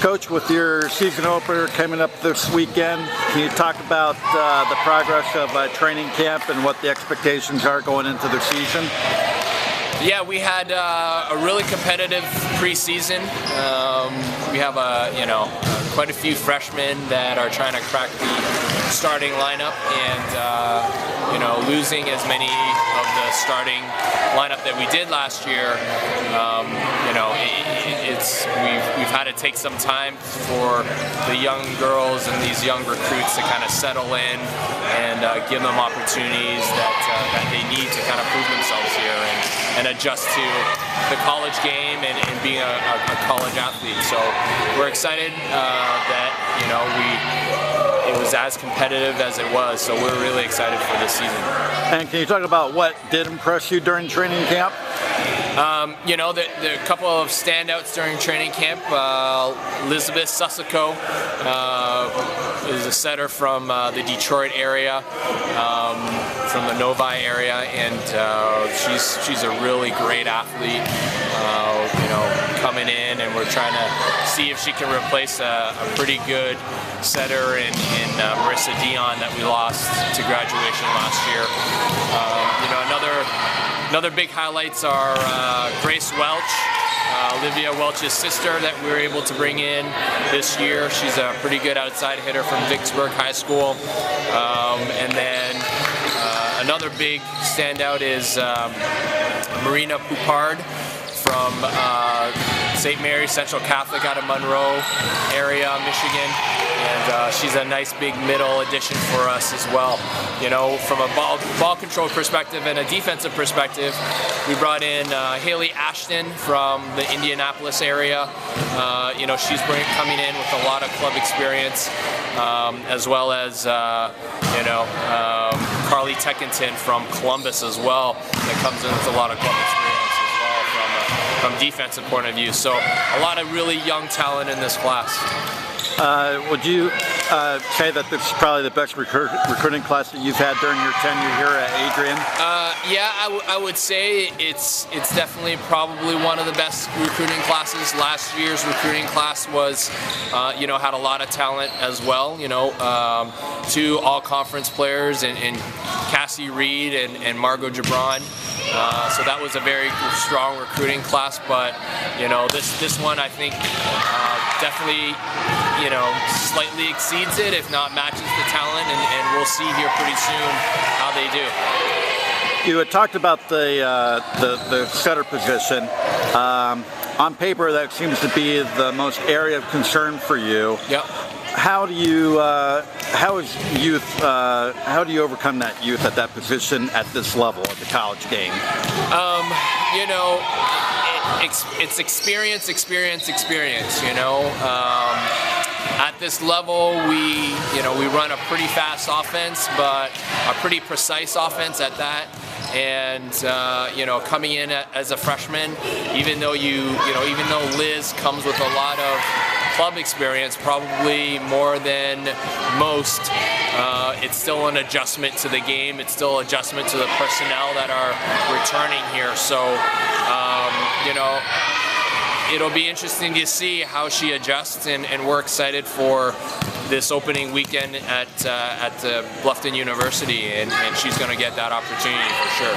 Coach, with your season opener coming up this weekend, can you talk about the progress of training camp and what the expectations are going into the season? Yeah, we had a really competitive preseason. We have quite a few freshmen that are trying to crack the starting lineup, and losing as many of the starting lineup that we did last year. We've had to take some time for the young girls and these young recruits to kind of settle in and give them opportunities that they need to kind of prove themselves here and adjust to the college game and being a college athlete. So we're excited that it was as competitive as it was. So we're really excited for this season. And can you talk about what did impress you during training camp? The couple of standouts during training camp. Elizabeth Sussico is a setter from the Detroit area, from the Novi area, and she's a really great athlete. Coming in, and we're trying to see if she can replace a pretty good setter in Marissa Dion that we lost to graduation last year. Another big highlights are Grace Welch, Olivia Welch's sister, that we were able to bring in this year. She's a pretty good outside hitter from Vicksburg High School. And then another big standout is Marina Picard from St. Mary's Central Catholic out of Monroe area, Michigan. And she's a nice big middle addition for us as well. From a ball control perspective and a defensive perspective, we brought in Haley Ashton from the Indianapolis area. She's coming in with a lot of club experience, as well as Carly Teckington from Columbus as well, that comes in with a lot of club experience as well from defensive point of view. So a lot of really young talent in this class. Would you say that this is probably the best recruiting class that you've had during your tenure here at Adrian? Yeah, I would say it's definitely probably one of the best recruiting classes. Last year's recruiting class was, had a lot of talent as well. 2 all-conference players in Cassie Reed and Margot Gibran. So that was a very strong recruiting class, but this one I think definitely slightly exceeds it, if not matches the talent, and we'll see here pretty soon how they do. You had talked about the setter position. On paper, that seems to be the most area of concern for you. Yep. How do you overcome that youth at that position at this level of the college game? It's experience. At this level, we run a pretty fast offense, but a pretty precise offense at that. And coming in as a freshman, even though Liz comes with a lot of club experience, probably more than most, it's still an adjustment to the game. It's still an adjustment to the personnel that are returning here. So, it'll be interesting to see how she adjusts, and we're excited for this opening weekend at Bluffton University, and she's going to get that opportunity for sure.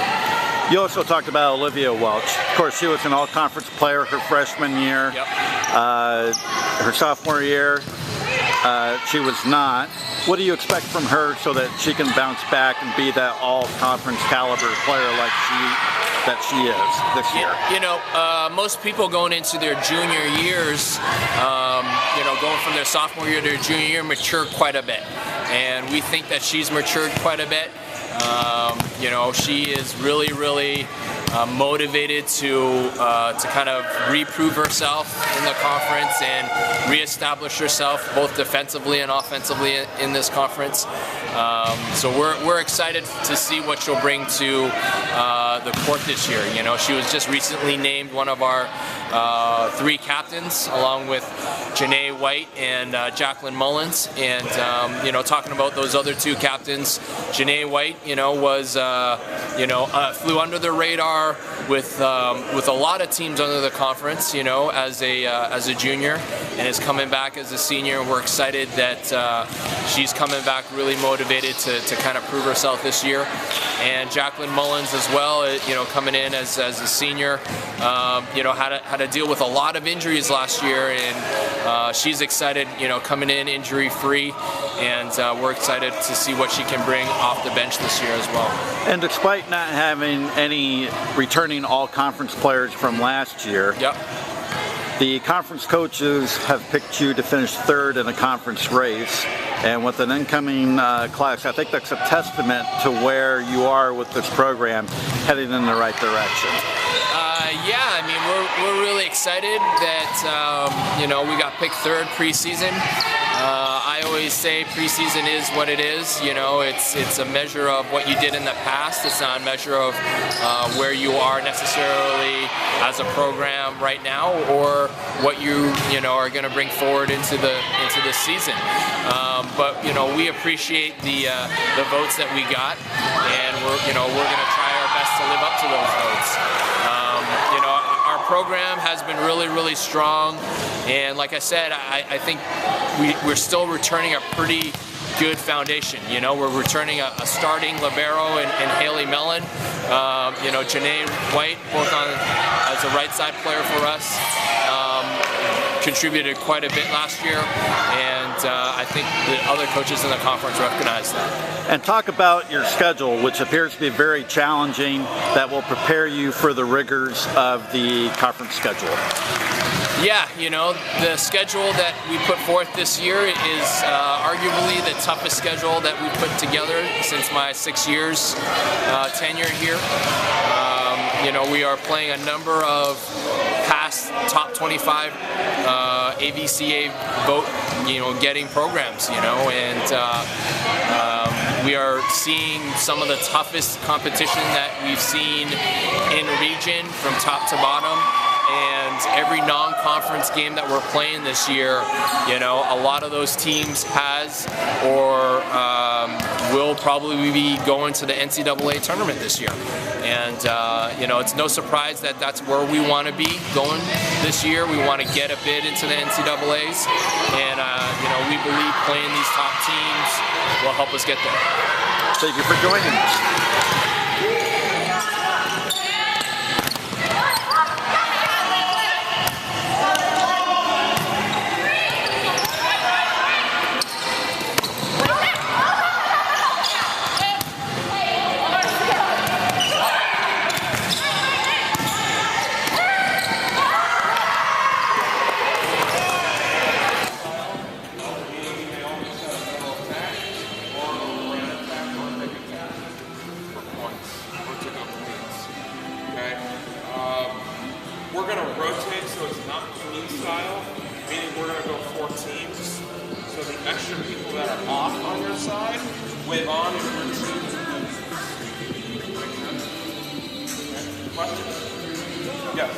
You also talked about Olivia Welch. Of course, she was an all-conference player her freshman year. Yep. Her sophomore year, she was not. What do you expect from her so that she can bounce back and be that all-conference caliber player like she is this year? Most people going into their junior years, going from their sophomore year to their junior year, mature quite a bit, and we think that she's matured quite a bit. She is really motivated to kind of reprove herself in the conference and reestablish herself both defensively and offensively in this conference. So we're excited to see what she'll bring to the court this year. You know, she was just recently named one of our 3 captains, along with Janae White and Jacqueline Mullins. And you know, talking about those other 2 captains, Janae White, you know, was flew under the radar with a lot of teams under the conference, you know, as a junior, and is coming back as a senior. We're excited that she's coming back really motivated to kind of prove herself this year. And Jacqueline Mullins as well, you know, coming in as a senior, you know, had to deal with a lot of injuries last year, and she's excited, you know, coming in injury free, and we're excited to see what she can bring off the bench this year as well. And despite not having any returning all-conference players from last year, yep, the conference coaches have picked you to finish 3rd in a conference race, and with an incoming class, I think that's a testament to where you are with this program, heading in the right direction. Yeah, I mean, we're really excited that you know, we got picked 3rd preseason. I always say preseason is what it is. You know, it's a measure of what you did in the past. It's not a measure of where you are necessarily as a program right now, or what you know are going to bring forward into this season. But you know, we appreciate the votes that we got, and we're going to try our best to live up to those votes. You know, our program has been really, really strong, and like I said, I think we're still returning a pretty good foundation. You know, we're returning a starting libero in Haley Mellon. You know, Janae White, both as a right side player for us, contributed quite a bit last year, and I think the other coaches in the conference recognize that. And talk about your schedule, which appears to be very challenging, that will prepare you for the rigors of the conference schedule. Yeah, you know, the schedule that we put forth this year is arguably the toughest schedule that we put together since my 6 years tenure here. You know, we are playing a number of past top 25 AVCA vote, you know, getting programs, you know, and we are seeing some of the toughest competition that we've seen in region from top to bottom. And every non-conference game that we're playing this year, you know, a lot of those teams has or will probably be going to the NCAA tournament this year. And, you know, it's no surprise that that's where we want to be going this year. We want to get a bid into the NCAAs. And, you know, we believe playing these top teams will help us get there. Thank you for joining us. We're going to rotate so it's not queen style, meaning we're going to go 4 teams. So the extra people that are off on your side wave on and we're Questions? Yes.